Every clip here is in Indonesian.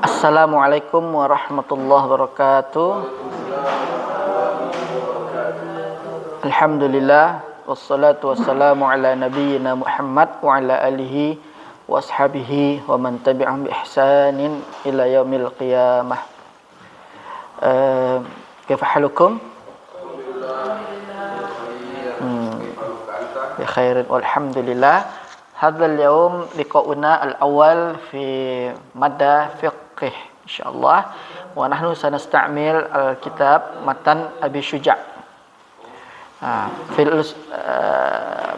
Assalamualaikum warahmatullahi wabarakatuh. Alhamdulillah wassalatu wassalamu ala nabiyyina Muhammad wa ala alihi wa ashabihi wa man tabi'ahum bi ihsanin ila yaumil qiyamah. Kaifa halukum? Bi khairin walhamdulillah. هذا اليوم لقاؤنا الأول في مادة فقه إن شاء الله، ونحن سنستعمل الكتاب متن أبي شجاع.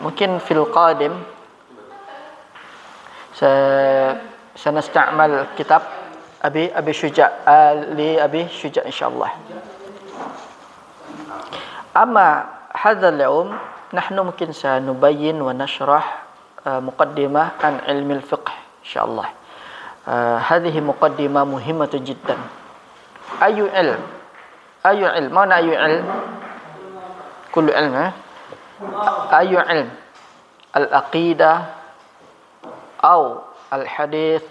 ممكن في القادم سنستعمل كتاب أبي شجاع لأبي شجاع إن شاء الله. أما هذا اليوم نحن ممكن سنبين ونشرح مقدمة عن علم الفقه إن شاء الله. هذه مقدمة مهمة جدا. أي علم؟ ما معنى أي علم؟ كل علم. أي علم؟ العقيدة أو الحديث،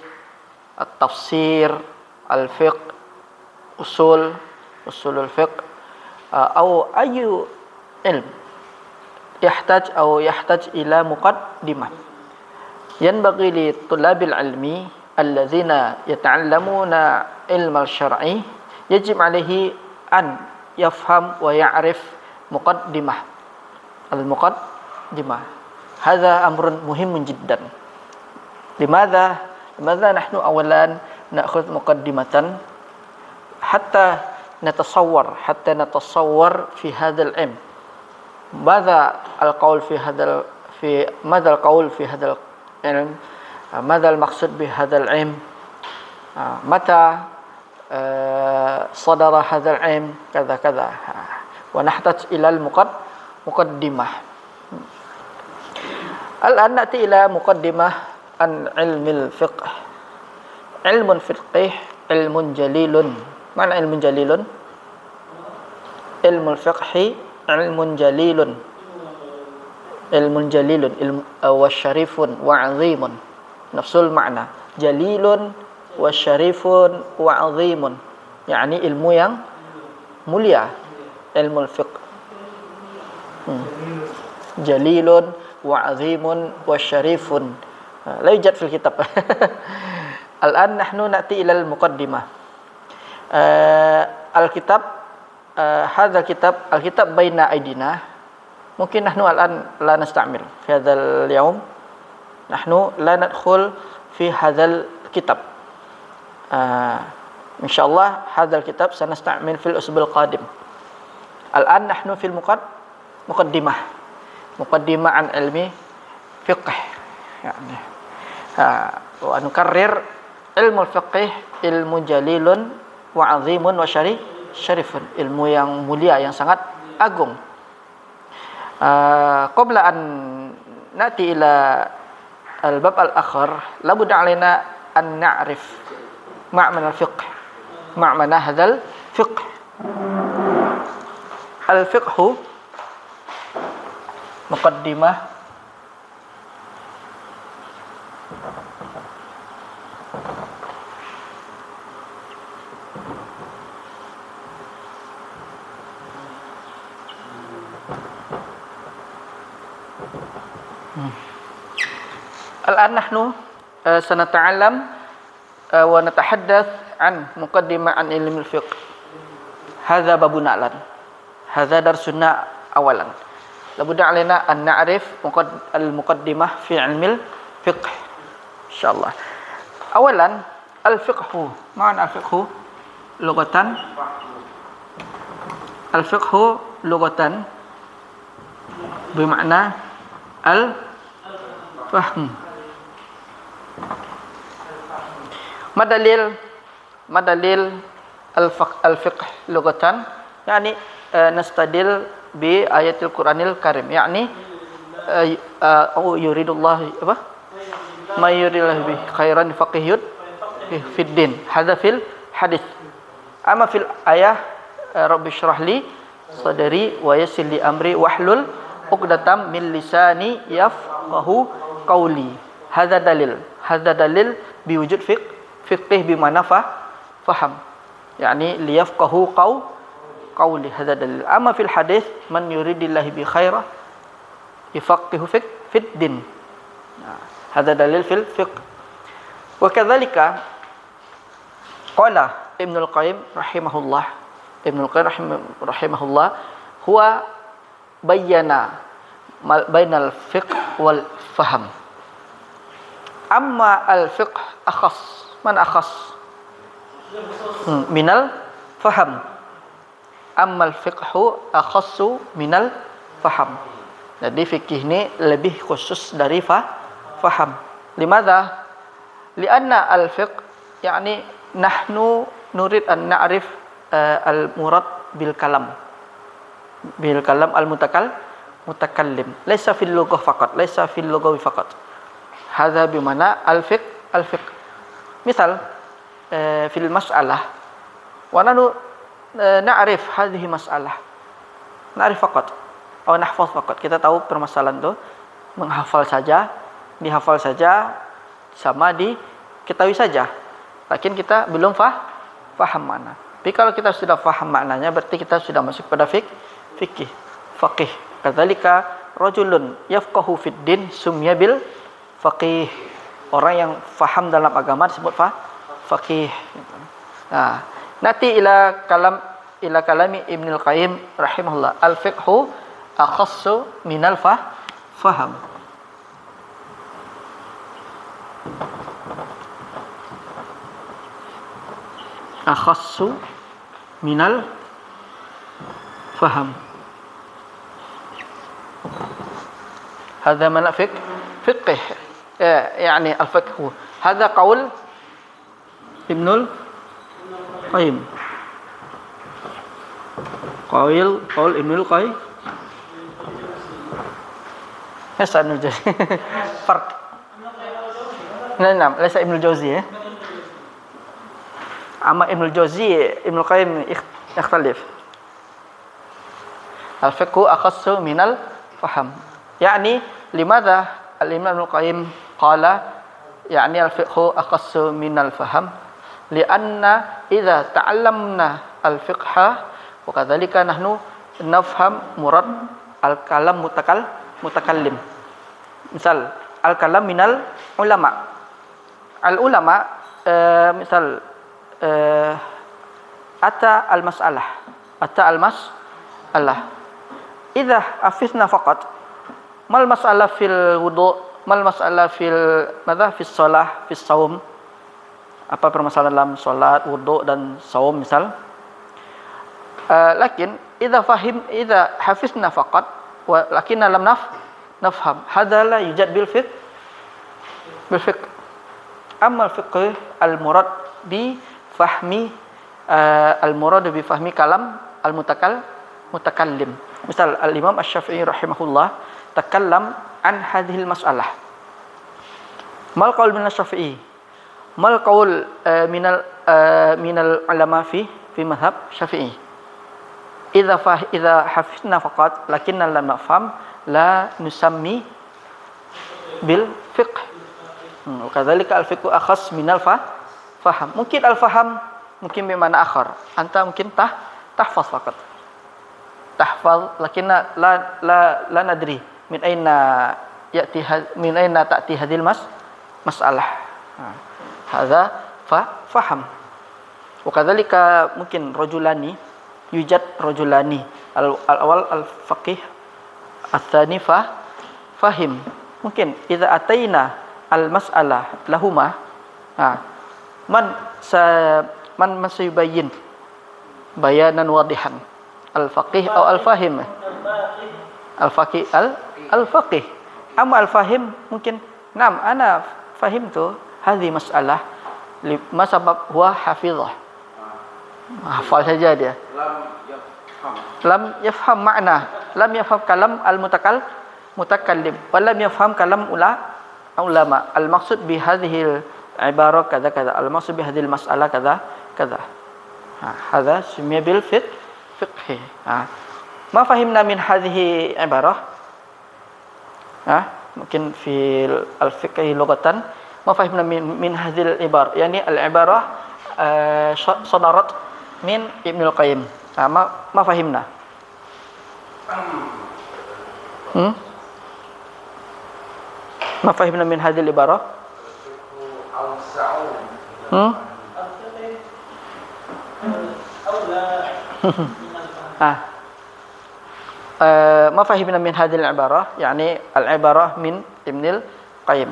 التفسير، الفقه، أصول الفقه، أو أي علم يحتاج إلى مقدمة. ينبغي لطلاب العلم الذين يتعلمون علم الشرعي يجب عليه أن يفهم ويعرف مقدمة. المقدمة هذا أمر مهم جدا. لماذا نحن أولا نأخذ مقدمة حتى نتصور في هذا العلم. ماذا القول في هذا العلم؟ ماذا المقصود بهذا العلم؟ متى صدر هذا العلم؟ كذا. ونحتاج إلى المقدمة. الآن نأتي إلى مقدمة عن علم الفقه. علم الفقه علم جليل. معنى علم جليل؟ علم الفقه علم جليل. علم جليل وشريف وعظيم. نفس المعنى. جليل وشريف وعظيم. يعني ilmu yang mulia. Ilmu fiqh. جليل وعظيم وشريف. لا يوجد في الكتاب. الآن نحن نأتي إلى المقدمة. الكتاب هذا الكتاب بين أيدينا. ممكن نحن الآن لا نستعمل في هذا اليوم. نحن لا ندخل في هذا الكتاب. إن شاء الله هذا الكتاب سنستعمل في الأسبوع القادم. الآن نحن في مقدمة عن علم فقه. يعني ونكرر علم الفقه علم جليل وعظيم وشريف. Ilmu yang mulia, yang sangat agung. قبل أن نأتي إلى الباب الآخر لابد علينا أن نعرف معنى الفقه. معنى هذا الفقه. الفقه مقدمة الآن نحن سنتعلم ونتحدث عن مقدمة عن علم الفقه. هذا بابنا الآن. هذا درسنا أولا. لابد علينا أن نعرف المقدمة في علم الفقه إن شاء الله. أولا الفقه. معنى الفقه لغة؟ الفقه لغة بمعنى الفهم. ما دليل الفقه لغة؟ يعني نستدل بآيات القرآن الكريم. يعني يريد الله ما يريد الله به خيرا يفقهه في الدين. هذا في الحديث. أما في الآية رب اشرح لي صدري ويسر لي أمري واحلل عقدة من لساني يفقهوا قولي. هذا دليل بوجود فقه بمعنى faham. Yani liyafqahu qawli, hadha dalil. Amma fil hadis man yuridillahu bi khairah yufaqihu fid din. Hadha dalil fil fiqh. Wa kadzalika qala Ibnul Qayyim rahimahullah. Ibnul Qayyim rahimahullah huwa bayyana bainal fiqh wal faham. Amma al fiqh akhas. Man akhas? Minal faham. Amma al fiqhu akhassu minal faham. Jadi fikih ini lebih khusus dari faham. Limadha? Lianna al fiqh yani nahnu nurid an na'rif al murad bil kalam. Bil kalam al mutakallim. Laysa fil lughah faqat, laysa fil lughawi faqat. Hadza bimana al fiqh misal fil mas'alah wa nahnu na'rif hadhihi mas'alah. Na'rif faqat atau nahfaz faqat. Kita tahu permasalahan itu, menghafal saja, dihafal saja, sama diketahui saja. Lakin kita belum faham makna. Tapi kalau kita sudah faham maknanya, berarti kita sudah masuk pada fikih, faqih. Kadzalika rajulun yafqahu fid din sumya bil faqih. Orang yang faham dalam agama disebut faqih. Nah, nanti ila kalami Ibnul Qayyim rahimahullah. Al fiqhu akhassu minal faham. Akhassu minal faham. Hadha mana fiqh. Yani al-fiqh. Hadha qaul Ibnul Qayyim. Qaul Ibnul Qayyim. Lesa Ibnul Jauzi. Farq. Nah, lesa Ibnul Jauzi ya. Amma Ibnul Jauzi, Ibnul Qayyim ikhtalif. Al-fiqhu akhassu minal faham. Yani limadha al-Imam Ibnul Qayyim qala yani al-fiqhu akhassu minal faham lianna idza ta'allamna al-fiqha wa kadzalika nahnu nafham murad al-kalam mutakallim. Misal al-kalam minal ulama. Al-ulama misal ata al-mas'alah. Idza hafizna faqat mal mas'alah fil wudu, mal mas'alah fil shalah, fis shaum. Apa permasalahan dalam salat, wudu dan saum misal. Lakin idza hafizna faqat wa lakinna lam nafham. Hadza la yujad bil fiqh. Amma al-fiqh al-murad bi fahmi kalam al-mutakallim. Misal al-Imam Asy-Syafi'i rahimahullah takallam an hadhil mas'alah. Mal qaul min Asy-Syafi'i? Mal qaul minal ulama fi madhhab Syafi'i? Idza hafizna faqat lakinna lam nafham la nusammi bil fiqh. Kadzalika al-fiqhu akhas minal faham. Mungkin al-faham mungkin bimana akhar. Anta mungkin tahfaz faqat. Tahfaz lakinna la nadri min aina ta'ti hadhil mas'alah. Hadza faham. Wa kadzalika mungkin rajulani yujad rajulani al-awwal al-faqih ats-tsani fahim. Mungkin idza ataina al-mas'alah lahuma man sayubayyin bayanan wadihan al-faqih atau al-fahim. Al-faqih al-faqih. Amma al-fahim mungkin nam ana fahimtu hadhi mas'alah ma sabab huwa hafizah. Hafal saja dia. Lam yafham makna, lam yafham kalam al-mutakallim, wa lam yafham kalam ulama. Al-maqsud bi hadhihi al-ibarah kadza kadza, al-maqsud bi hadhihi al-mas'alah kadza kadza. Hadza sumiya bil fiqh. Ma fahimna min hadhihi ibarah? Mungkin fi al-fiqh lughatan ma fahimna min hadhihi al-ibarah, yani al-ibarah sadarat min Ibnul Qayyim. Ma fahimna? Ma fahimna min hadhihi al-ibarah? ما فهمنا من هذه العبارة يعني العبارة من ابن القيم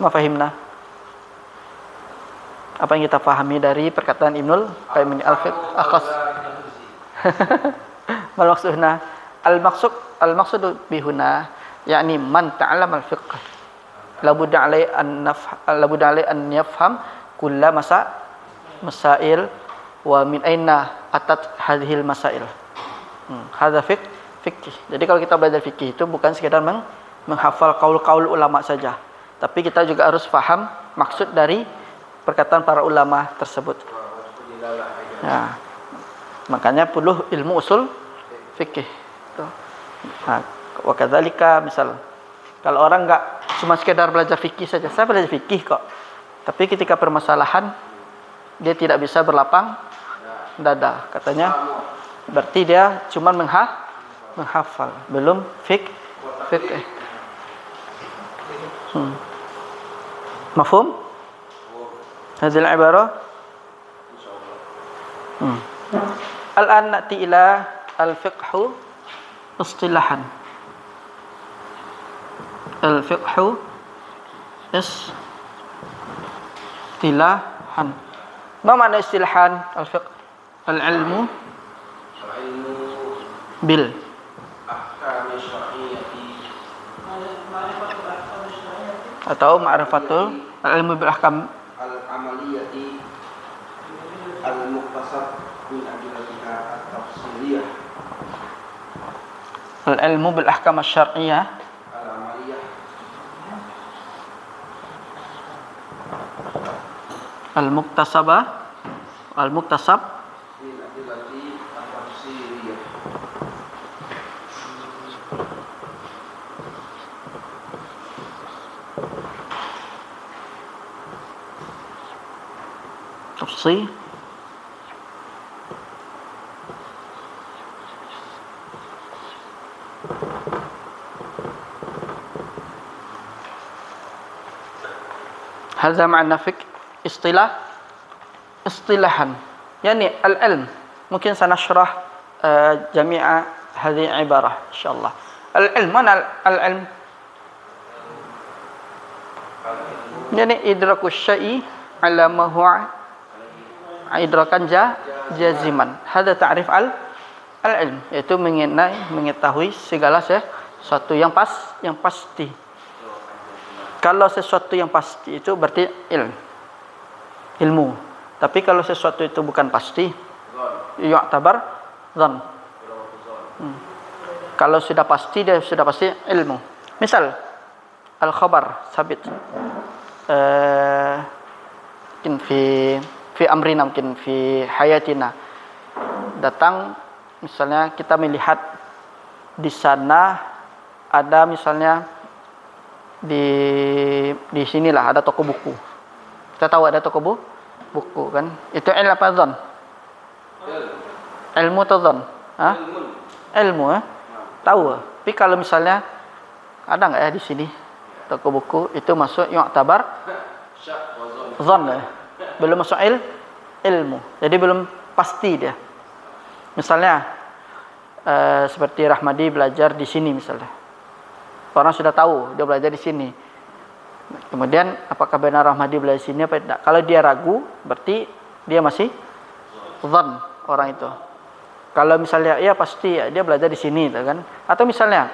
ما فهمنا apa yang kita pahami dari perkataan Ibnul Qayyim ini al-fiqh akhas mal maksudna al-maksud bihuna yani man ta'allama al-fiqh labudda alai an yafham kulla masail wa min aina atat hadhil masail. Hadza fikih. Jadi kalau kita belajar fikih itu bukan sekedar menghafal qaul-qaul ulama saja, tapi kita juga harus paham maksud dari perkataan para ulama tersebut. Ya. Makanya perlu ilmu usul fikih. Nah, wa kadzalika misal kalau orang enggak cuma sekedar belajar fikih saja, saya belajar fikih kok. Tapi ketika permasalahan dia tidak bisa berlapang dada, katanya berarti dia cuma menghafal, belum fikih. Mafhum? Hadhihi al-ibarah. Al-an na'ti ila al-fiqhu istilahan. Al-fiqhu istilahan. Ma makna istilahan al-fiqh? Al-ilmu bil ahkam syar'iyyati atau ma'rifatul al-ilmu bil ahkam al-amaliyati al-muktasab min adillatiha at-tafsiliyah. Al-ilmu bil ahkam asy-syar'iyyah al-amaliyah al-muktasab min adillati at-tafsiliyah. Tafsir hadza ma'na fiqh istilahan yani al-ilm mungkin sanashrah jami'a hadhihi ibarah insyaallah. Al-ilm mana al-ilm yani idrakus syai' ala ma huwa idrakan jaziman. Hadza ta'rif al-ilm yaitu mengetahui segala sesuatu yang pasti. Kalau sesuatu yang pasti itu berarti ilmu. Tapi kalau sesuatu itu bukan pasti, yu'tabar dzan. Kalau sudah pasti dia sudah pasti ilmu. Misal al-khabar sabit. Mungkin fi amrina, mungkin fi hayatina. Datang misalnya kita melihat di sana ada misalnya di sinilah ada toko buku. Kita tahu ada toko buku kan? Itu ilmu apa dzan? Ilmu atau dzan? Ilmu tahu. Tapi kalau misalnya ada enggak ya di sini toko buku itu masuk yu'tabar dzan ya? Belum masuk ilmu. Jadi belum pasti dia. Misalnya seperti Rahmadi belajar di sini misalnya. Orang sudah tahu dia belajar di sini. Kemudian apakah benar Rahmadi belajar di sini apa tidak? Kalau dia ragu, berarti dia masih dzan orang itu. Kalau misalnya ya pasti ya, dia belajar di sini, kan? Atau misalnya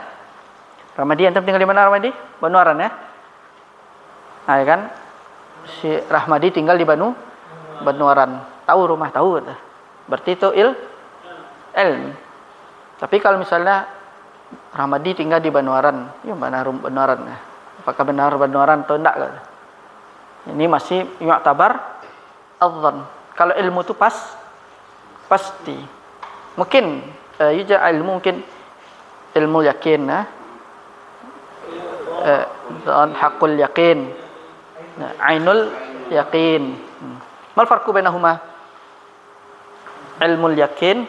Rahmadi, antum tinggal di mana Rahmadi? Banuaran ya? Nah, ya kan? Si Rahmadi tinggal di Banuaran. Tahu rumah, tahu. Berarti itu ilm. Tapi kalau misalnya Rahmadi tinggal di Banuaran, ya mana Banuaran? Apakah benar Banuaran atau tidak? Ini masih yu'tabar adzan. Kalau ilmu itu pasti. Mungkin yuja ilmu mungkin ilmu yakin, hakul yakin, ainul yakin. Mal farqu bainahuma? Ilmul yakin,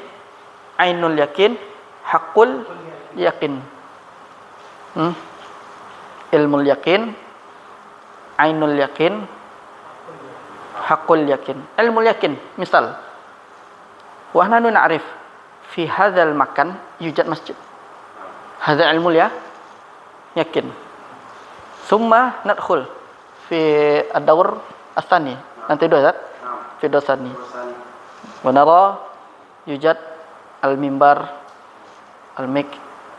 ainul yakin, haqqul yakin. Ilmul yakin, ainul yakin, haqqul yakin. Ilmul yakin, misal, wa nahnu na'rif fi hadzal makan yujad masjid. Hadza ilmul yakin. Summa nadkhul fi ad-dawr ats-tsani. Nanti dua Ustaz. Fi dosani. Wa nara yujad al-mimbar al-mik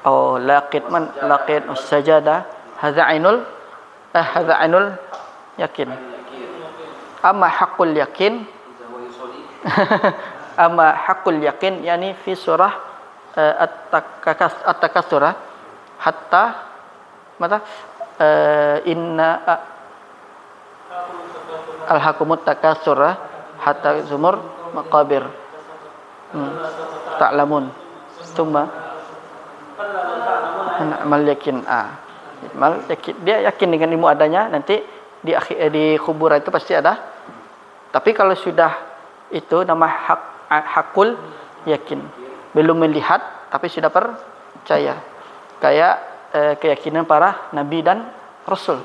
atau laqit as-sajada. Hadza ainul yakin. Amma haqqul yakin amma haqqul yakin yani fi surah at-takatsur hatta mata inna alhaqumut takatsur hatta zumur maqabir ta'lamun thumma amal yakin mal yakin, dia yakin dengan ilmu adanya, nanti di kuburan itu pasti ada. Tapi kalau sudah itu nama hakul yakin, belum melihat tapi sudah percaya, kayak keyakinan para nabi dan rasul,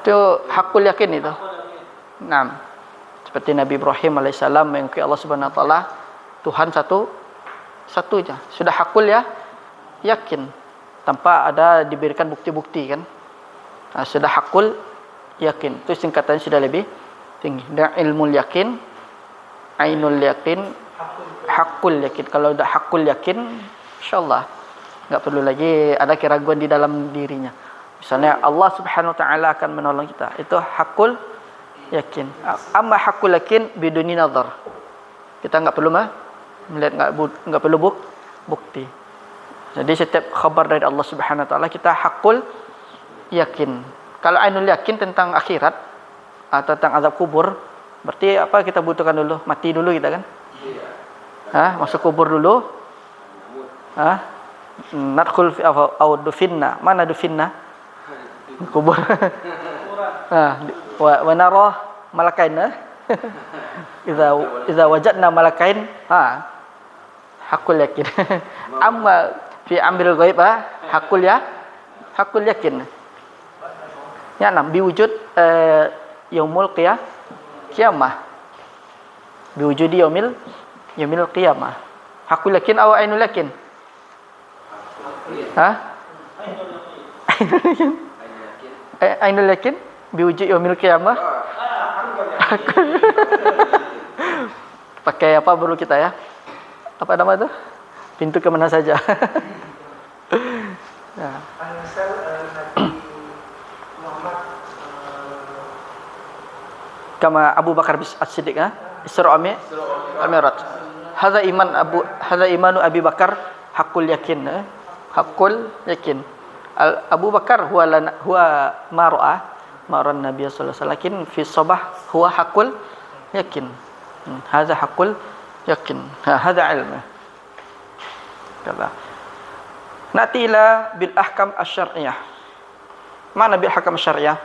itu hakul yakin itu. Nah, seperti Nabi Ibrahim alaihissalam mengakui Allah subhanahu wa taala Tuhan satu aja, sudah hakul yakin, tanpa ada diberikan bukti-bukti kan. Nah, sudah hakul yakin, itu singkatannya sudah lebih tinggi. Dan ilmu yakin, ainul yakin, hakul yakin. Kalau udah hakul yakin, insyaallah nggak perlu lagi ada keraguan di dalam dirinya. Misalnya Allah subhanahu wa ta'ala akan menolong kita, itu hakul yakin. Amma hakul yakin biduni nazar, kita nggak perlu melihat, nggak perlu bukti. Jadi setiap khabar dari Allah subhanahu wa ta'ala kita hakul yakin. Kalau ainul yakin tentang akhirat, tentang azab kubur, berarti apa kita butuhkan dulu? Mati dulu kita kan? Masuk kubur dulu. Nadkhul fi aw dufinna. Mana dufinna? Kubur. Wa nara malakain. Idza wajadna malakain, hakul yakin. Amma fi amril ghaib hakul yakin. Ya, biwujud yaumul qiyamah. Biwujudi yaumil qiyamah. Hakul yakin atau ainul yakin? Ainul yakin biwujud yaumil qiyamah. Pakai apa dulu kita ya? Apa nama itu? Pintu ke mana saja. Ya. Kama Abu Bakar As-Siddiq Isra Al-Mi'raj. Hadza imanu Abi Bakar hakul yakin. Hakul yakin. Abu Bakar huwa mara Nabi sallallahu alaihi wasallam fi sabah huwa hakul yakin. Hadza hakul yakin. Hadza ilmu. Kata. Natila bil ahkam asy-syar'iyyah. Mana bil ahkam asy-syar'iyyah?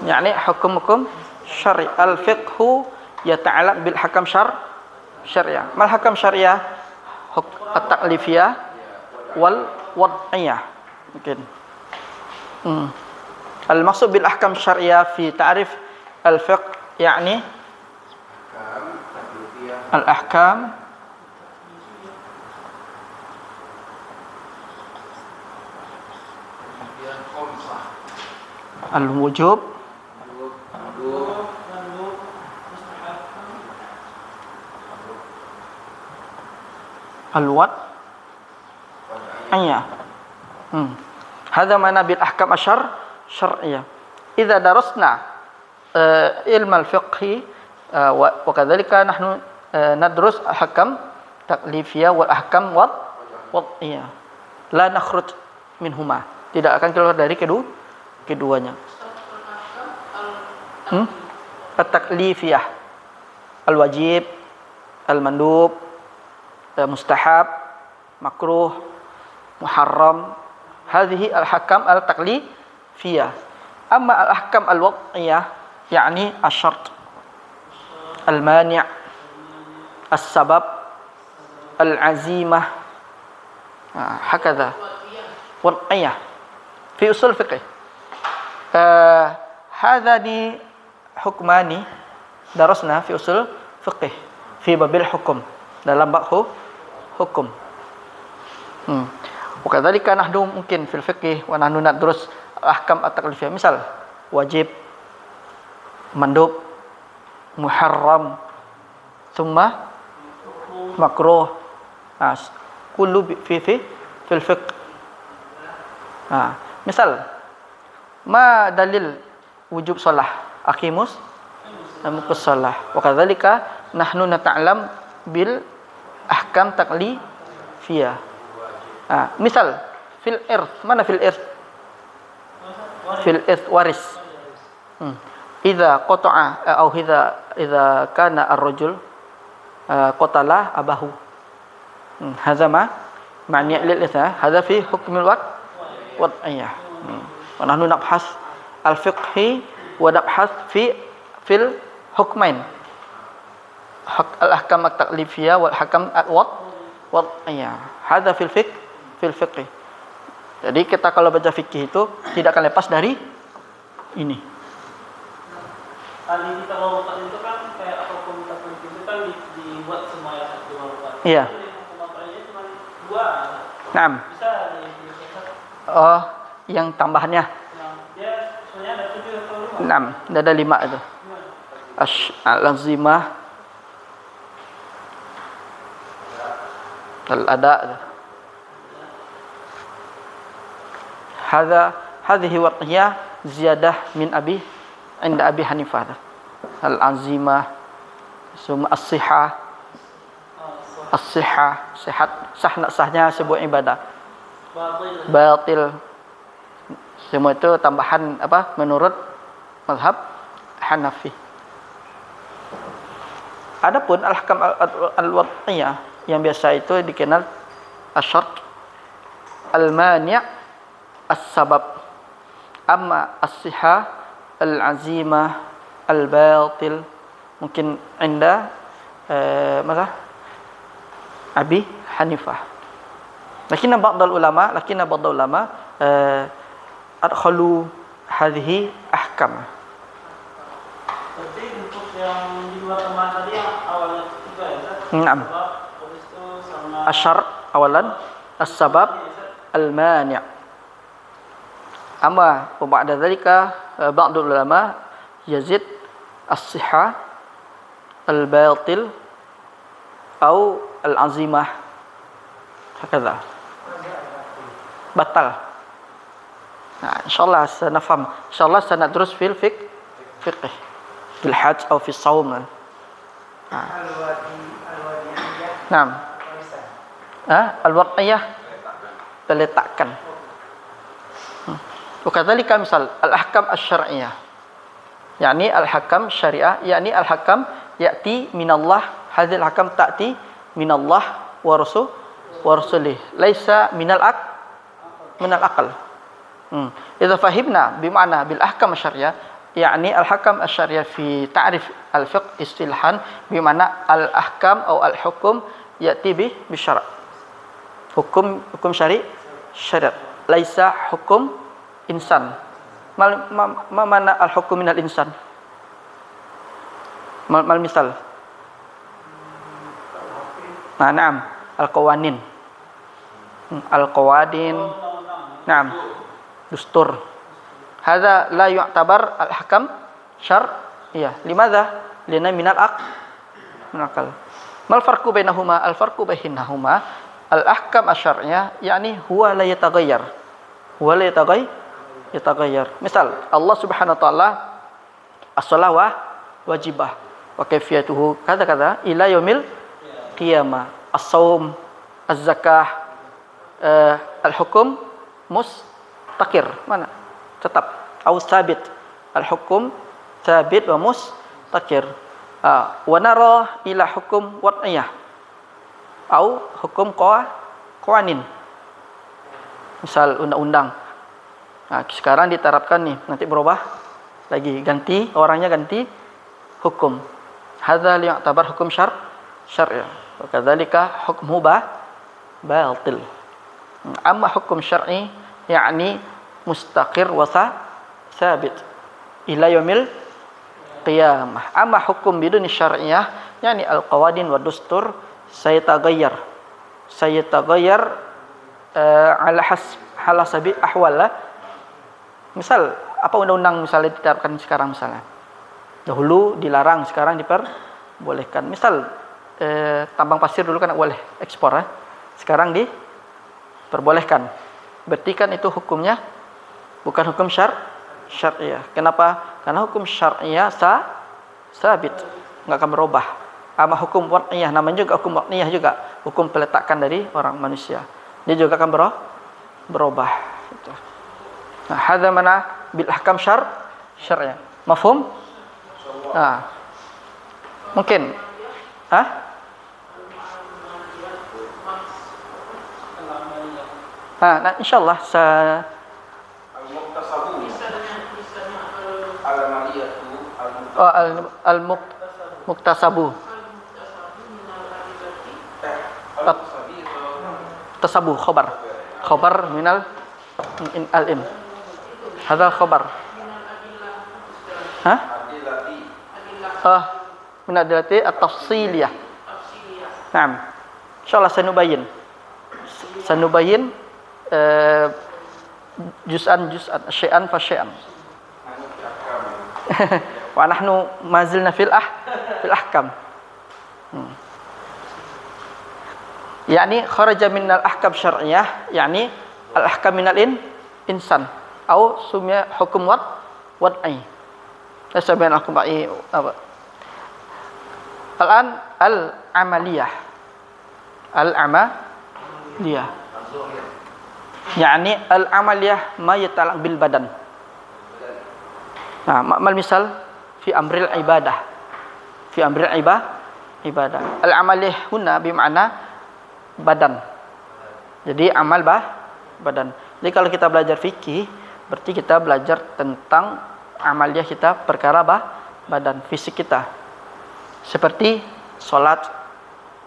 Yani hukum-hukum syar'i. Al-fiqhu yata'allaq bil ahkam syar'iyyah. Mal ahkam syar'iyyah? At-taklifiyah wal wad'iyah. Mungkin. Al-maksud bil ahkam syar'iyyah fi ta'rif al-fiqh yani al-ahkam al-wujub al-wad ayah. Hadza mana bil ahkam syar'iyyah. Idza darasna ilm al-fiqh wa kadzalika nahnu nadrus ahkam taklifiyah wal ahkam wad'iyah. La nakhruj minhuma. Tidak akan keluar dari keduanya. At-taklifiyah, al-wajib, al-mandub, mustahab, makruh, muharram. Hadhihi al-ahkam al-taklifiyah. Amma al-ahkam al-wad'iyah yani asy-syart al-mani', as-sabab, al-azimah, hakadha wad'iyah fi usul fiqh. Hadani hukmani darasna fi usul fiqh fi babil hukum, dalam bab hukum. Wakadzalika nahnu mungkin fil fiqh wa nahnu nadrus ahkam at-taklifiyah, misal wajib, mandub, muharram, thumma makruh, kullu fil fiqh. Misal ma dalil wujub shalah, aqimus shalah. Wa kadzalika nahnu nata'lam bil ahkam taklifiyah. Misal fil irth, mana fil irth? Fil irth waris. Idza qata'a atau idza kana ar-rajul qatala abahu. Hadza ma'ni lil irth, hadza fi hukmil wad'iyah. Wa nahnu nabhas al-fiqhi wa nabhas fil hukmain. Al-ahkam at-taklifiyah wal ahkam wad'iyah. Hadza fil fiqh. Jadi kita kalau baca fikih itu tidak akan lepas dari ini. Tadi kita kalau itu kan kayak hukum taklif itu kan dibuat semua yang satu warukan. Iya. Hukum apanya cuma 2. Naam. Bisa Oh, yang tambahannya. Dia sebenarnya ada 7 atau 5. Naam, ada 5 itu. Al-azimah, al-ada. Hadhihi wad'iyah ziyadah min inda Abi Hanifah. Al-azimah, summa as-sihah. As-sihah, sehat, sahnya sebuah ibadah. Batil. Semua itu tambahan apa menurut mazhab Hanafi. Adapun al-ahkam al-wad'iyah yang biasa itu dikenal asyart, al-mani', as-sabab, amma as-sihah, al-azimah, al-batil, mungkin anda mana Abi Hanifah. Lakin ba'd ulama adkhalu hadhihi ahkam. Berarti untuk yang di luar teman tadi yang awalnya 3 ya, Ustaz? Naam. Habis itu sama Asyar awalan, as-sabab, al-mani'. Amma wa ba'da dzalika ba'd ulama yazid as-sihah, al-batil atau al-azimah. Hakadha. Batal. Nah, insyaallah sanafham. Insyaallah sanadrus fil fiqh fil hajj atau fi shaum. Naam. Al-wad'iyah diletakkan. Wakadzalika misal al-ahkam asy-syar'iyyah. Yani al-hakam syariah, yani al-hakam ya'ti minallah, hadzal hakam ta'ti minallah wa rasulih. Laisa minal aql. Idza fahimna bima'na bil ahkam asy-syar'iyyah, yani al-hakam asy-syar'iyyah fi ta'rif al-fiqh istilahan bima'na al-ahkam atau al-hukum ya'ti bi syara'. Hukum syariat. Laisa hukum insan. Mana al-hukum minal insan? Mal misal. Naam, al-qawanin. Al-qawadin. Naam. Dustur. Hadza la yu'tabar al-ahkam syar'iyyah. Limadza? Lina minal aql. Mal farqu bainahuma? Al-farqu bainahuma al-ahkam asy-syar'iyyah yani huwa la yataghayyar. Huwa la yataghayyar. Misal Allah Subhanahu wa taala as-shalah wajibah wa kaifiyatuhu kadza ila yaumil qiyamah. As-shaum, az-zakah, al-hukum mustaqir. Mana? Tetap atau sabit. Al-hukum sabit wa mustaqir. Wa nara ila hukum wad'iyah. Atau hukum qawanin. Misal undang-undang. Nah, sekarang diterapkan nih, nanti berubah lagi, ganti orangnya, ganti hukum. hadza li yu'tabar hukum syar'i. Wa kadzalika hukmu batil. Amma hukum syar'i yakni mustaqir wa thabit ila yaumil qiyamah. Amma hukum bidun syar'iyah yakni al-qawadin wa dustur sayataghayyar ala halasabi ahwal. Misal apa undang-undang misalnya diterapkan sekarang misalnya. Dahulu dilarang, sekarang diperbolehkan. Misal tambang pasir dulu kan boleh ekspor ya. Sekarang diperbolehkan. Berarti kan itu hukumnya bukan hukum syar'iyah. Kenapa? Karena hukum syar'iyah sabit, enggak akan berubah. Ama hukum wad'iyah namanya juga hukum wad'iyah juga, hukum peletakan dari orang manusia. Dia juga akan berubah gitu. Nah, hadza mana bil ahkam syar'iyah. Mafhum? Nah. Mungkin nah insyaallah al-muktasabu tasabu khabar minal al-im. Hadza khabar. Min adillati at-tafsiliyah. Naam. Insyaallah sanubayyin juz'an syai'an fa syai'an. Wa nahnu ma zilna fil ahkam. Yani kharaja min al-ahkam syar'iyyah, yani al-ahkam min al-insan atau sumya hukum wad'i. Tasabihan al-hukum wad'i apa? Al-an al-amaliyah. Al-amaliyah. Yani al-amaliyah ma yatalaq bil badan. Nah, mal misal fi amril ibadah. Fi amril ibadah. Al-amaliyah huna bermakna badan. Jadi amal badan. Jadi kalau kita belajar fikih, berarti kita belajar tentang amaliyah kita, perkara badan, fisik kita. Seperti salat,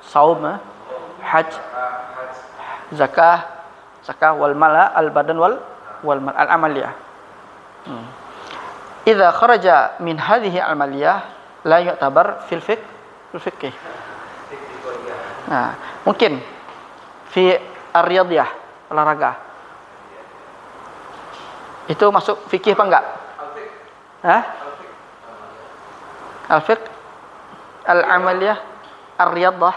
saum, haji, zakah wal mala al badan wal mal al amaliyah. Idza kharaja min hadhihi al amaliyah la yu'tabar fil fiqh. Nah, mungkin fi ar-riyadhiyah, olahraga. Itu masuk fikih apa enggak? Al-fiqh, al-amaliyah, ar-riyadhah.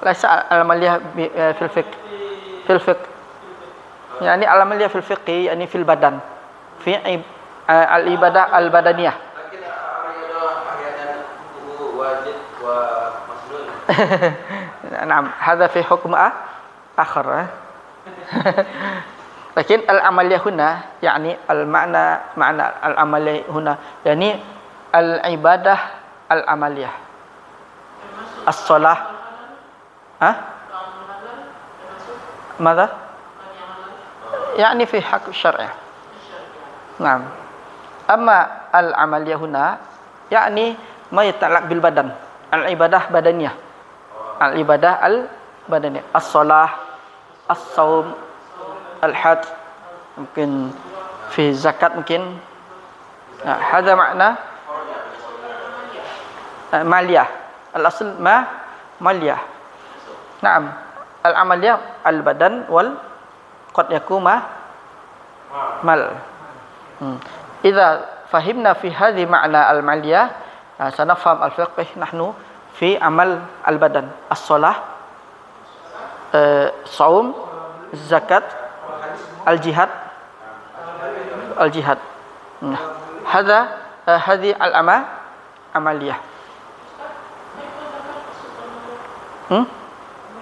Laisa al-amaliyah fil fiqh. Yani al-amaliyah fil fiqh, yani fil badan. Fi al-ibadah al-badaniyah. Naam, hadza fi hukm akhar. Lakin al-amaliyah huna yani al-ma'na al-amaliyah huna yani al-ibadah al-amaliyah. As-shalah. Mada? Yani fi hak syar'i. Naam. Amma al-amaliyah huna yani ma yatalaq bil badan. Al-ibadah badaniyah. Al-ibadah al-badaniyah. As-shalah, as-shaum, al-hajj, mungkin fi zakat mungkin. Nah, hadza makna maliyah. Al-asl maliyah. Naam. Al-amaliyah al-badan wal qad yakuma mal. Idza fahimna fi hadhi ma'na al-maliyah sanafham al-fiqh nahnu fi amal al-badan, as-shalah, saum, zakat, al-jihad. Hadza hadhi al-amaliyah.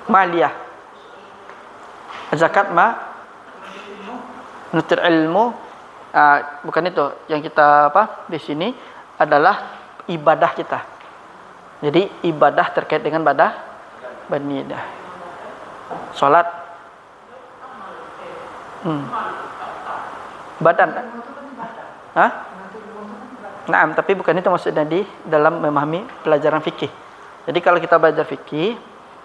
Maliyah. Zakat nutur ilmu, bukan itu yang kita di sini adalah ibadah kita. Jadi ibadah terkait dengan banidah. Salat. Badan. Nah, tapi bukan itu maksudnya di dalam memahami pelajaran fikih. Jadi kalau kita belajar fikih,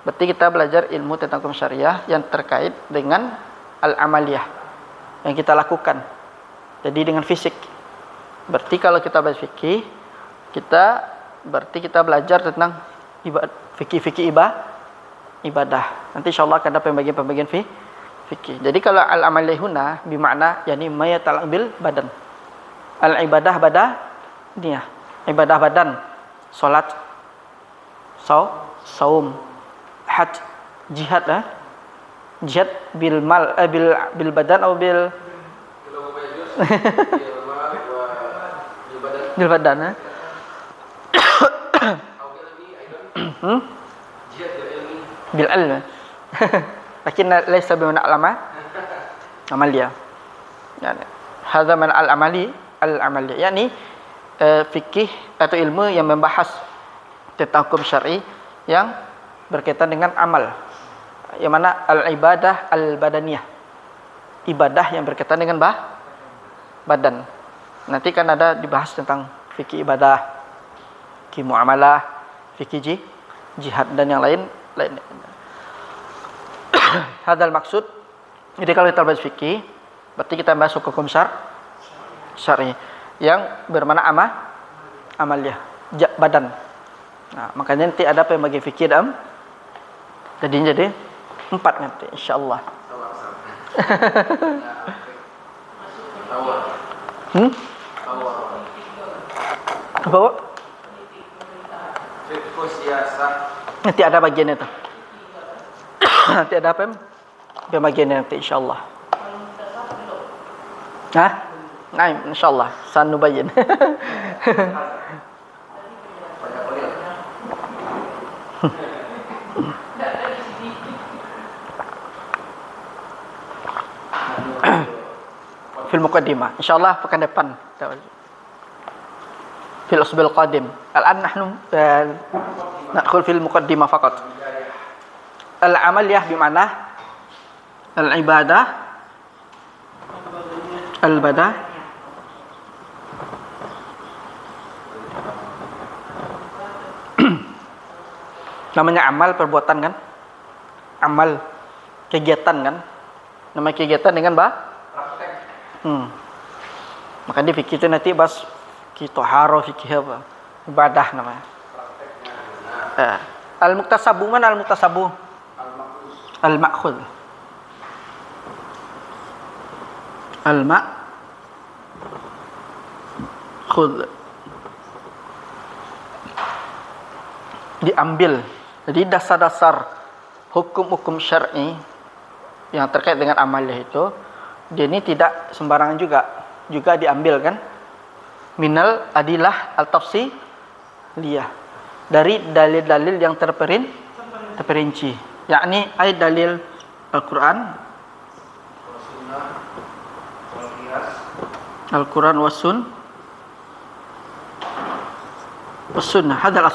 berarti kita belajar ilmu tentang hukum syariah yang terkait dengan al-amaliyah yang kita lakukan. Jadi dengan fisik. Berarti kalau kita belajar fikih, berarti kita belajar tentang fikih ibadah. Nanti insyaallah akan ada pembagian-pembagian fikih. Jadi kalau al-amaliyah huna bermakna yani ma yata'allaq bil badan. Al-ibadah badaniyah. Ibadah badan, salat, saum, hajj, jihad jihad bil mal bil badan atau bil bil badan bil ilm. Lakin laysa bi al-amal amaliyah. Yani hadza man al-amali yakni fikih atau ilmu yang membahas tentang hukum syar'i yang berkaitan dengan amal. Yang mana al-ibadah al-badaniyah. Ibadah yang berkaitan dengan badan. Nanti kan ada dibahas tentang fikih ibadah, fikih muamalah, fikih jihad dan yang lain. Hadal maksud. Jadi kalau kita bahas fikih, berarti kita bahas hukum syar'i yang bermakna amaliyah, badan. Nah, makanya nanti ada pembagi fikih dalam. Jadi 4 nanti insyaallah. Apa? Nanti ada bagian itu. Nanti ada apa? Pembagiannya nanti insyaallah. Hah? Nah, insyaallah sanubayyin. Fil muqaddimah insyaallah pekan depan fil usbil qadim. Al-an nahnu nadkhul fil muqaddimah faqat. Al-amaliyah bimana al-ibadah al-badah namanya amal perbuatan kan, amal kegiatan kan, namanya kegiatan dengan maka di fikih itu nanti bahas fikih toharo, fikih apa, ibadah namanya. Al-muktasabu mana al-muktasabu? Al-ma'khud. Al-ma'khud. Diambil. Jadi dasar-dasar hukum-hukum syar'i yang terkait dengan amaliyah itu, dia ini tidak sembarangan juga diambil kan, minal adilah al-tafsiliyah, dari dalil-dalil yang terperinci, yakni ayat dalil Al-Quran was sunnah. Hadzal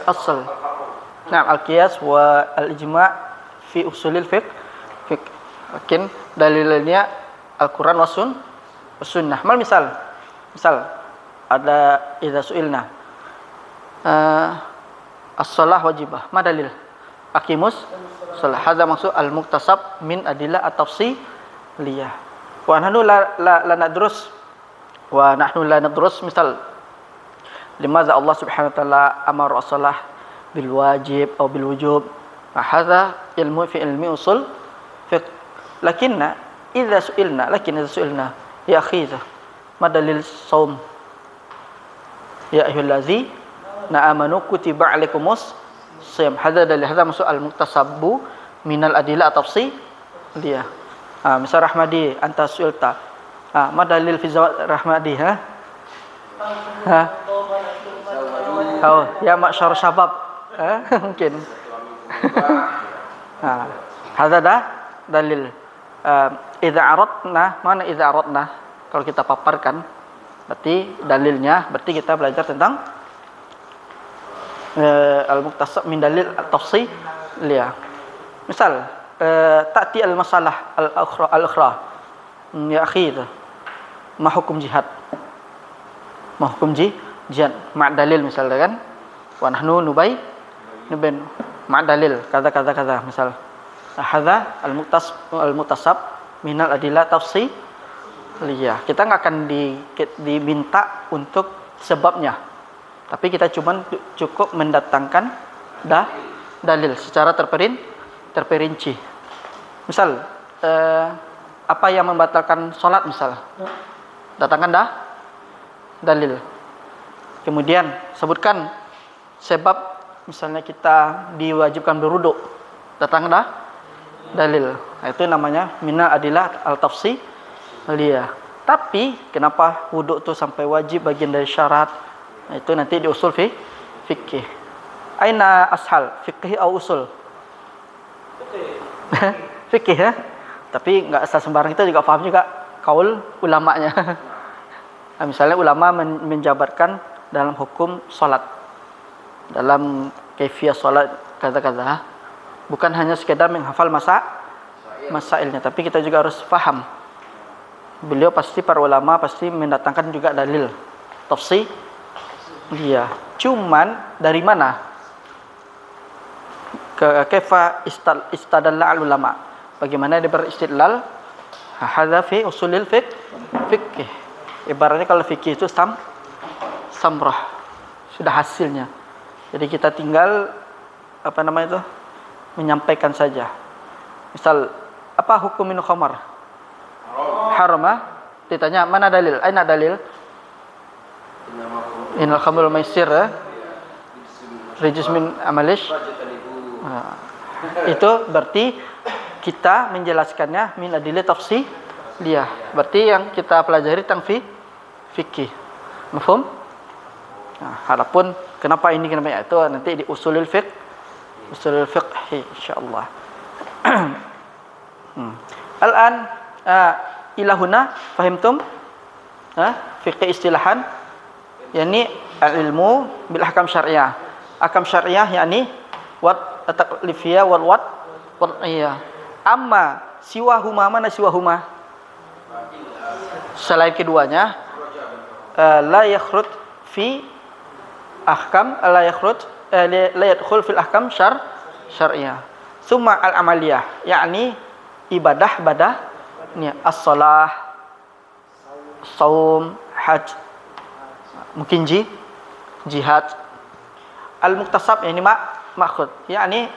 asal. Nah, al-qiyas wa al-ijma' fi usulil fiqh. Mungkin dalilnya Al-Quran was sunnah. Misal ada idza su'ilna as-shalah wajibah. Ma dalil? Aqimus shalah. Hadza maksud al-muktasab min adillah at-tafsiliyah. Wa nahnu la nadrus misal limadza Allah Subhanahu wa taala amara as-shalah bil wajib atau bil wujub. Hadza ilmu fi ilmi usul fiqh. Lakinna idza su'ilna ya akhi ma dalil shaum ya ayyuhallazina amanu kutiba alaikumus shiyam. Hadza dalil, hadza maksud al-muktasabbu minal adillah tafsiliyah. Misal Rahmadi anta su'ilta ma dalil fi Rahmadi ya ma'syar syabab mungkin hadza dalil. Idza aradna, mana idza aradna? Kalau kita paparkan, berarti dalilnya, berarti kita belajar tentang al-muktasab min dalil at-tafsiliyah. Misal, ta'ti al-masalah al-ukhra ya akhi, ma hukum jihad? Menghukum jihad ma'dalil misalnya kan. Wa nahnu nubain ma'dalil kata misal. Hadza al-mutasab minal adillah tafsiliyah. Kita nggak akan diminta untuk sebabnya. Tapi kita cukup mendatangkan dalil secara terperinci. Misal apa yang membatalkan sholat misal, datangkan dalil. Kemudian sebutkan sebab, misalnya kita diwajibkan berwudu, datangkan dalil. Nah, itu namanya minal adillah al-tafsiliyah. Tapi kenapa wudu itu sampai wajib, bagian dari syarat? Nah, itu nanti di usul fikih. Aina ashal, fikih atau usul? Fikih ya. Tapi nggak asal sembarang, kita juga paham juga kaul ulamanya. Nah, misalnya ulama menjabarkan dalam hukum salat, dalam kaifiyah salat kata-kata, bukan hanya sekedar menghafal masailnya, tapi kita juga harus paham. Beliau pasti, para ulama pasti mendatangkan juga dalil tafsir dia. Cuman dari mana? Kaifa istadalla al ulama? Bagaimana dia beristidlal? Hadza fi usulil fikih. Ibaratnya kalau fikih itu samrah, sudah hasilnya. Jadi kita tinggal menyampaikan saja. Misal, apa hukum minum khamar? Haram. Ditanya, mana dalil? Aina dalil? Innal khamru maisir, rijis min amalish. Itu berarti kita menjelaskannya min adillah tafsiliyah. Berarti yang kita pelajari tentang fikih. Mafhum? Nah, adapun kenapa ini, kenapa itu nanti di usulul fiqh insyaallah. Al-an ila huna fahimtum? Fiqh istilahan yakni al-ilmu bil ahkam syariah. Ahkam syariah yakni wat taklifiyah wal wad'iyah. Amma siwahuma, mana siwahuma? Selain keduanya, la yakhruj fi ahkam, la yadkhul fil ahkam syariah. Summa al-amaliyah, yakni ibadah ni as-shalah, saum, haj, mungkin jihad. Al-muktasab ini maksud, yakni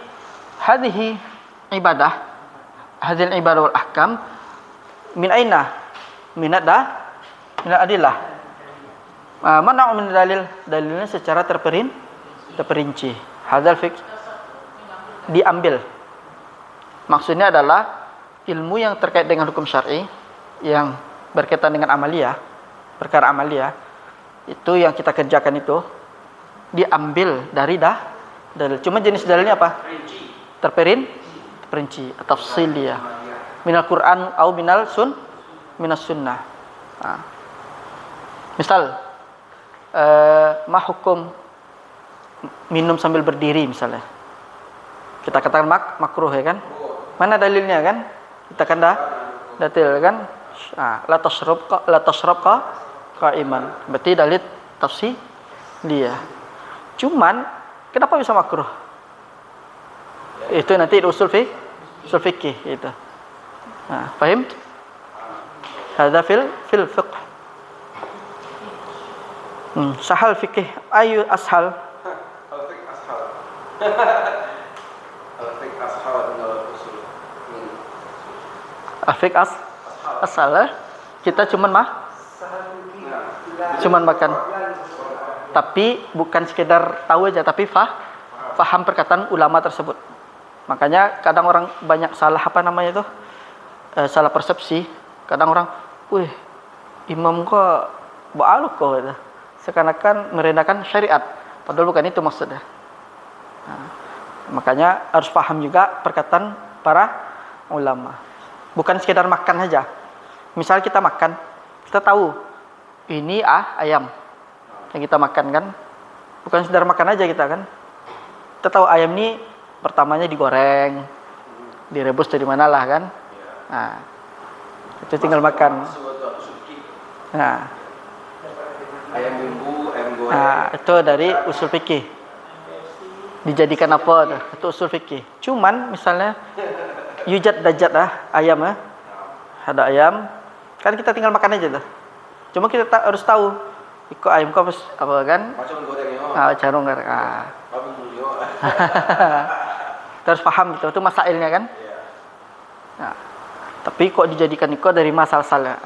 hadhihi ibadah, hadhil ibadah wal ahkam min aina? Min adillah. Mana min dalilnya secara terperinci. Hadzal fiqh diambil. Maksudnya adalah ilmu yang terkait dengan hukum syar'i yang berkaitan dengan amaliyah, perkara amaliyah, itu yang kita kerjakan itu diambil dari dalil. Cuma jenis dalilnya apa? Terperinci, tafsiliyah. Minal Quran atau minas sunnah. Nah. Misal ma hukum minum sambil berdiri misalnya. Kita katakan makruh ya kan? Mana dalilnya kan? Kita kan dalil kan? La tashrab qa'iman. Berarti dalil tafsiliyah. Cuman kenapa bisa makruh? Itu nanti di usul fikih itu. Nah, paham? Hadza fil fiqh. Sahal fikih ayu ashal. Al-fiqh ashal. Al-fiqh ashal dengan usul. Al-fiqh ashal. Kita cuman makan. Tapi bukan sekedar tahu aja, tapi faham perkataan ulama tersebut. Makanya kadang orang banyak salah salah persepsi. Kadang orang, imam kok ba'aluk kok gitu. Seakan-akan merendahkan syariat, padahal bukan itu maksudnya. Nah, makanya harus paham juga perkataan para ulama. Bukan sekedar makan saja. Misal kita makan, kita tahu ini ayam yang kita makan kan. Bukan sekedar makan aja kita kan. Kita tahu ayam ini pertamanya digoreng, direbus dari manalah kan. Nah, itu tinggal makan. Nah, Ayam bumbu, ayam goreng. Nah, itu dari usul fikih. Dijadikan apa tuh? Itu usul fikih. Cuman misalnya yujad dajat ayam ada ayam, kan kita tinggal makan aja tuh. Cuma kita harus tahu ikut ayam kau apa kan? Macam goreng yo. Carung goreng. Apa bumbu yo? Terus paham gitu, itu masailnya kan? Iya. Nah, tapi kok dijadikan ikut dari masal-salnya?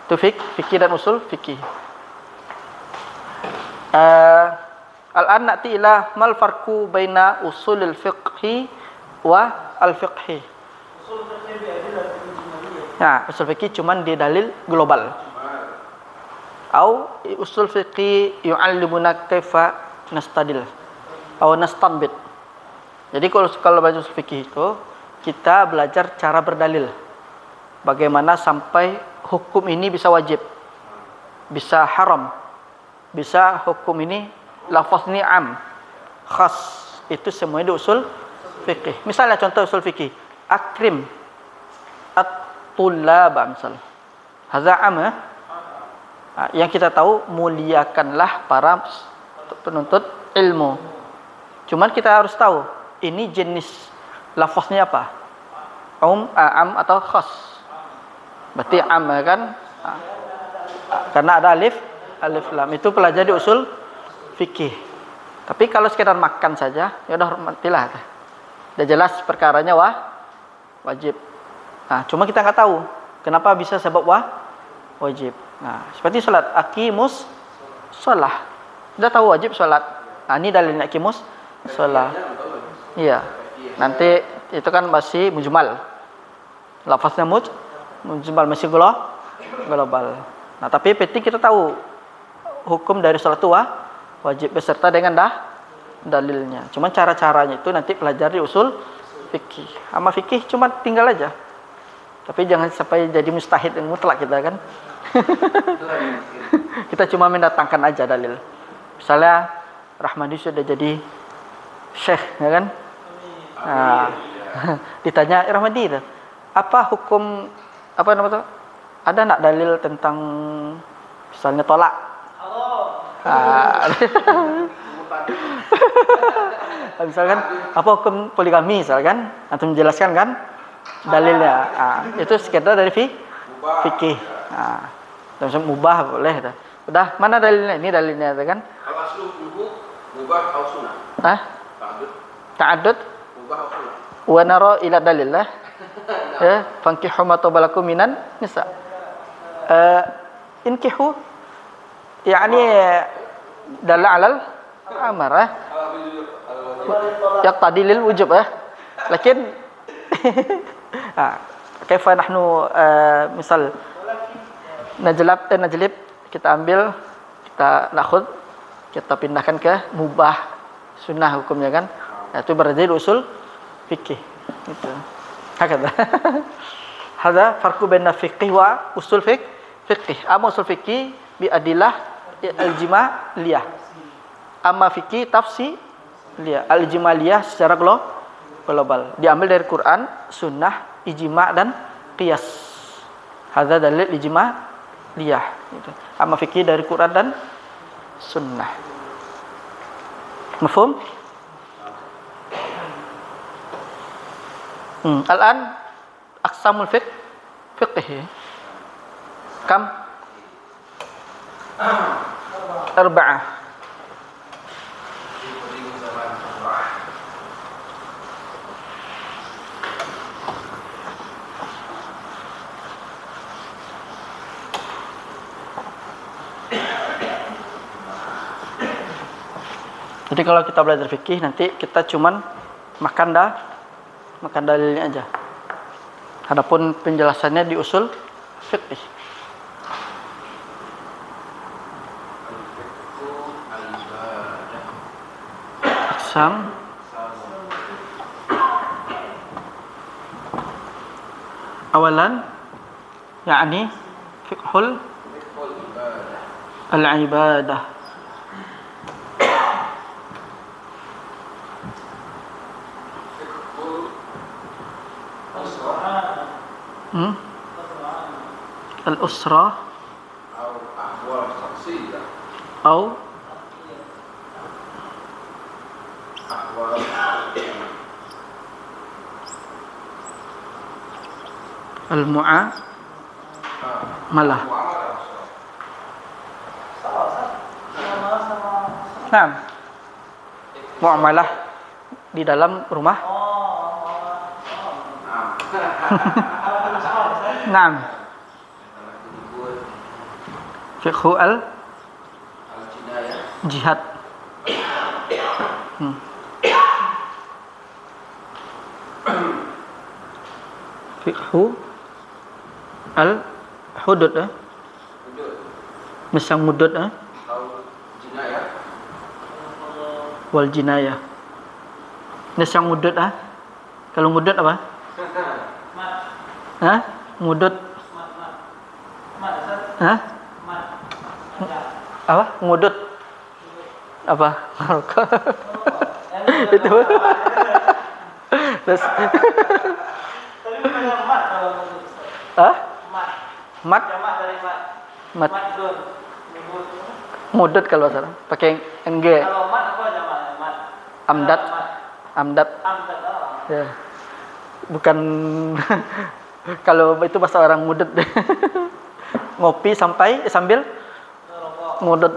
Itu fikih dan usul fikih. Al-an na'ti ila mal farqu baina usulil fiqhi wa al-fiqhi. Usul fikih di adilah ijmaliyah. Nah, usul fikih cuman di dalil global. Au usul fikih yu'allimuna kaifa nastadil atau nastanbit. Jadi kalau baca usul fikih itu kita belajar cara berdalil. Bagaimana sampai hukum ini bisa wajib, bisa haram, bisa hukum ini lafaz ini am, khas. Itu semuanya di usul fikih. Misalnya contoh usul fikih, akrim at-tullaba misal. Hadza am yang kita tahu muliakanlah para penuntut ilmu. Cuman kita harus tahu ini jenis lafaznya apa? Am atau khas? Berarti am kan? Karena ada alif lam. Itu pelajari usul fikih. Tapi kalau sekedar makan saja, ya udah hormatilah. Udah jelas perkaranya wajib. Nah, cuma kita nggak tahu kenapa bisa sebab wajib. Nah, seperti salat, aqimus shalah. Udah tahu wajib salat. Nah, ini dalilnya aqimus shalah. Iya. Nanti itu kan masih mujmal. Lafaznya mujmal masih global. Nah, tapi penting kita tahu hukum dari salat itu wajib beserta dengan dalilnya. Cuma cara-caranya itu nanti pelajari usul fikih. Sama fikih cuma tinggal aja. Tapi jangan sampai jadi mustahid yang mutlak kita kan. Kita cuma mendatangkan aja dalil. Misalnya Rahmadi sudah jadi syekh, ya kan? Nah, ditanya Rahmadi itu, apa hukum apa namanya? Ada nak dalil tentang misalnya tolak? Misalkan apa hukum poligami misalkan atau menjelaskan kan dalilnya. Itu sekedar dari fikih. Misalnya mubah boleh. Udah mana dalilnya? Ini dalilnya kan? Kalau aslu mubah atau sunnah? Ta'addud Mubah atau sunnah? wa nara ila dalil lah. Ya, fankihu ma tabalakum minan nisa. Inkihu yani dalla alal amar yaqtadi lil wujub lakin kaifa nahnu misal najlib kita ambil, kita nakhud, kita pindahkan ke mubah sunnah hukumnya kan. Itu berarti usul fikih gitu. Hakada. Hadza farqu baina fiqih wa usul fikih. Amma usul fikih bi adillah al-jimaliyah. Amma fikih tafsiliyah. Al-jimaliyah secara global. Diambil dari Quran, sunnah, ijma' dan qiyas. Hadza dalil ijmaliyah gitu. Amma fikih dari Quran dan sunnah. Mafhum? Al-an aqsamul fiqh kam? Arba'ah. Jadi kalau kita belajar fikih nanti kita cuman makan dalilnya aja. Adapun penjelasannya di usul fikih. Aksam awalan yakni fiqhul al-ibadah. الأسرة أو أحوال شخصية Au ahwal al-mu'amalah. muamalah. Naam. Muamalah di dalam rumah. Naam. Fiqhu Al-jinayah al-jihad. Fiqhu al-hudud hudud misang mudud atau jinayah wal jinayah. Misang mudud Kalau mudud apa? Mudud. Apa? Mudud. Apa? Itu. Terus Tapi bukannya mat kalau menurut Ustaz. Mat. Mat. Jamak dari mat. Mat. Madun. Mudud kalau salah. Pakai ng. Kalau mat apa jamaknya? Mat. Amdad. Amdad. Amdad. Ya. Bukan kalau itu bahasa orang mudud. Ngopi sambil mudud.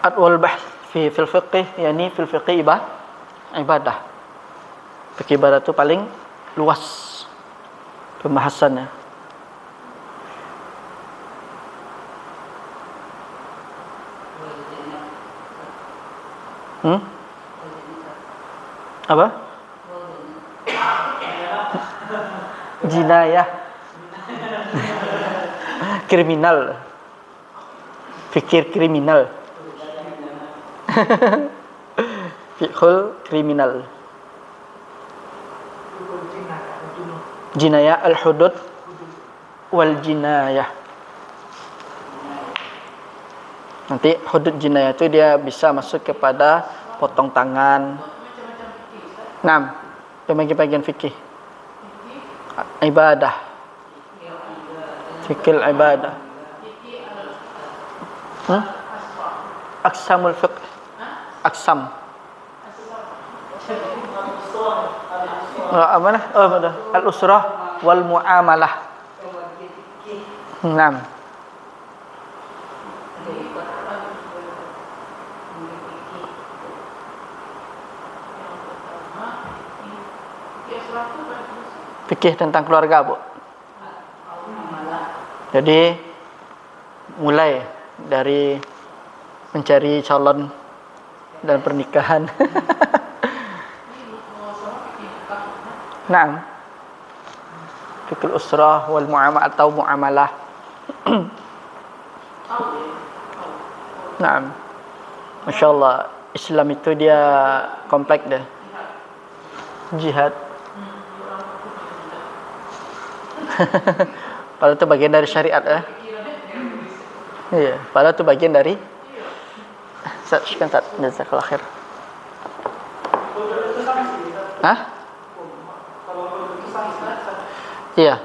Atwal bahth fil fiqh, yani fil fiqh ibadah. Fikih ibadah itu paling luas pembahasannya. Apa? Jinayah. Kriminal. Fikir kriminal. Fiqhul kriminal. Jinayah al-hudud wal jinayah. Nanti hudud jinayah itu dia bisa masuk kepada potong tangan. Naam, bagian fikih. Ibadah. Fikih ibadah. Aqsamul fiqh. Aqsam. Apa nah? Al-usrah wal muamalah. Naam. Fikih tentang keluarga, Bu. Jadi mulai dari mencari calon dan pernikahan. Naam. Fikul usrah wal muamalah atau muamalah. Naam. Masya-Allah, Islam itu dia kompleks deh. Jihad. Padahal itu bagian dari syariat ya. Iya, padahal itu bagian dari jazakallahu khair. Iya.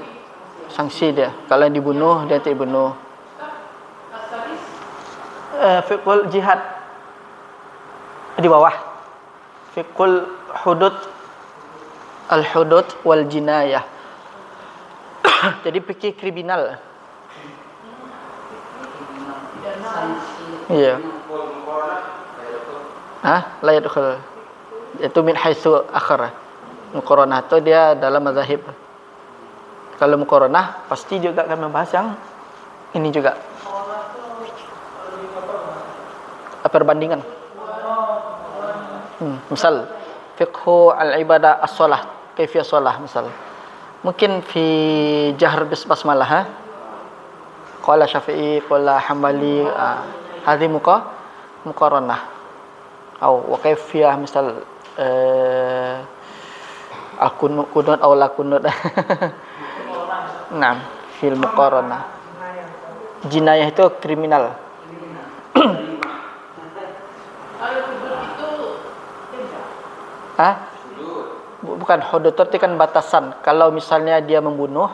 Sanksi dia. Kalau yang dibunuh dia tidak dibunuh. Fiqhul jihad di bawah. Fiqhul hudud al-hudud wal jinayah. Jadi fikih kriminal. Iya. La yadkhul. Itu min haitsu akhar. Muqaranah itu dia dalam mazhab. Kalau muqaranah pasti juga akan membahas yang ini juga. Perbandingan. Misal fiqhu al-ibadah as-shalah, kaifiyah shalah misal. Mungkin fi jahr bismillah. Qala Syafi'i, qala Hambali, hadhi muqaranah. Atau wa kaifiyah misal al-qunut atau la qunut. Naam, fil muqaranah. Jinayah itu kriminal. Kalau hudud itu Hah? Bukan, hudud itu kan batasan. Kalau misalnya dia membunuh,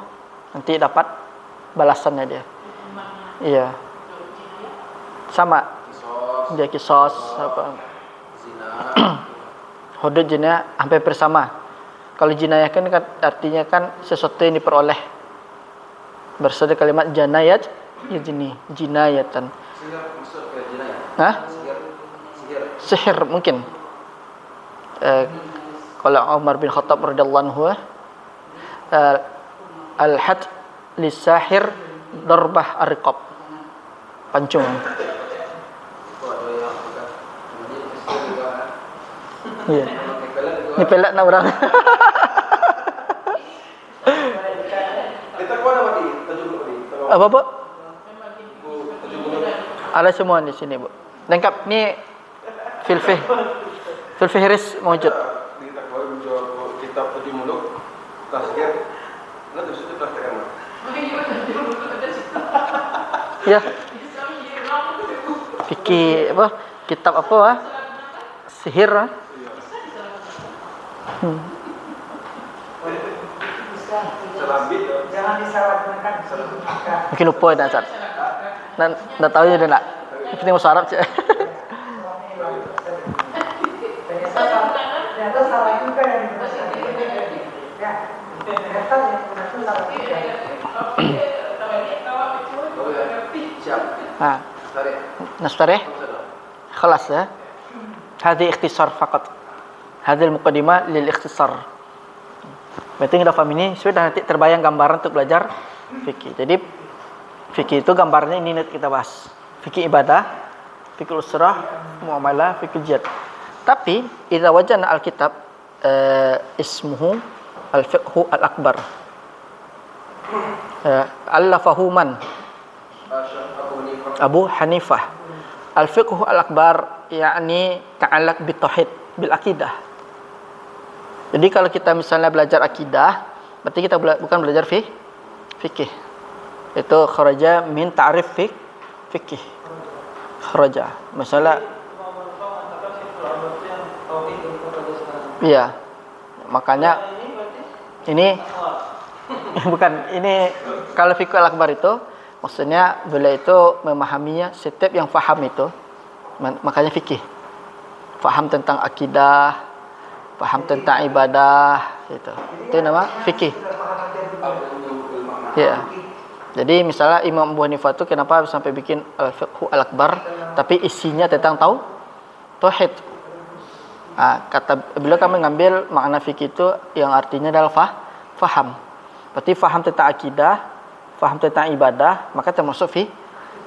nanti dapat balasannya dia. Iya. Sama. Dia kisos apa? Hudud jinayah hampir bersama. Kalau jinayah kan artinya kan sesuatu yang diperoleh. Bersama kalimat janayat, ya jinayatan. Sihir masuk ke jinayah. Hah? Sihir. Sihir mungkin. Kalau Umar bin Khattab radhiyallahu anhu, al-had lisahir darbah ar-riqab. Pancung. Iya. Ni pelat nak orang. Kita kuat apa di tajwid ni? Apa bu? Ada semua di sini bu. Lengkap ni filfih. Filfihris mewujud. Kita kuat menjual kitab tajwid muluk, tasghir. Nak tu situ tasghir mana? Ya. Fikih apa? Kitab apa ah? Sihir ah? Jangan disalahgunakan. Mungkin lupa dah Ustaz. Dah tahu je dah nak. Kita tengok Arab je. Ternyata salah juga yang digunakan. Ya. Ternyata yang digunakan salah juga. Siap. Ha. Tarik. Nastarih. Khalas ya. Hadhi ikhtisar faqat. Hadhi al-muqaddimah lil ikhtisar. Berarti kita faham ini sudah nanti terbayang gambaran untuk belajar fikih. Jadi fikih itu gambarnya ini nanti kita bahas. Fikih ibadah, fikih usrah, muamalah, fikih jihad. Tapi idza wajadna al-kitab ismuhu al-fiqhu al-akbar. Allafahu man? Abu Hanifah. Al-fiqhu al-akbar yakni ta'allaq bit-tauhid, bil akidah. Jadi kalau kita misalnya belajar akidah, berarti kita bukan belajar fikih. Itu kharaja min ta'rif fikih. Kharaja. Misalnya iya. Makanya ini bukan ini kalau fikih al-akbar itu maksudnya beliau itu memahaminya setiap yang faham itu makanya fikih. Faham tentang akidah, faham tentang ibadah gitu. Itu nama fikih. Ya. Jadi misalnya Imam Abu Hanifah itu kenapa sampai bikin al-fiqhu al-akbar tapi isinya tentang tauhid. Kata beliau kan mengambil makna fikih itu yang artinya adalah faham. Berarti faham tentang akidah, faham tentang ibadah, maka termasuk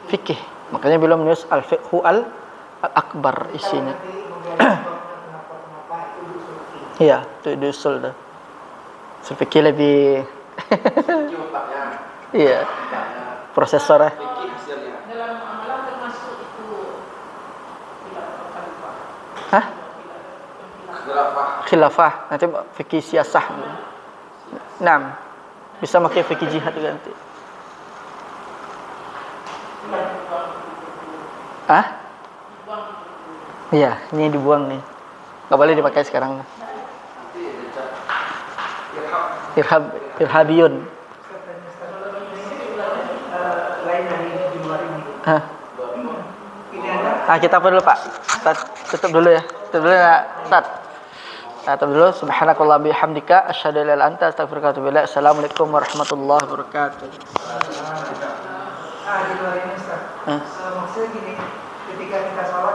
fikih. Makanya beliau menulis al-fiqhu al-akbar isinya. Iya, itu usul dah. Fikih lebih iya. Prosesor ya. dalam amalan termasuk itu Hah? Khilafah. Nanti fikih siasah. Naam. Bisa pakai fikih jihad juga nanti. Hah? Iya, ini dibuang nih. Enggak boleh dipakai sekarang. Irhabiyun. Lain dari di luar ini. Hah? Ini ada. Kita apa dulu Pak? Tutup dulu ya. Tutup dulu ya, Ustaz. Tutup dulu. Subhanakallah bihamdika asyhadu an la ilaha illa anta astaghfiruka wa atubu ilaik. Assalamualaikum warahmatullahi wabarakatuh. Di luar ini Ustaz. Maksudnya gini, ketika kita sholat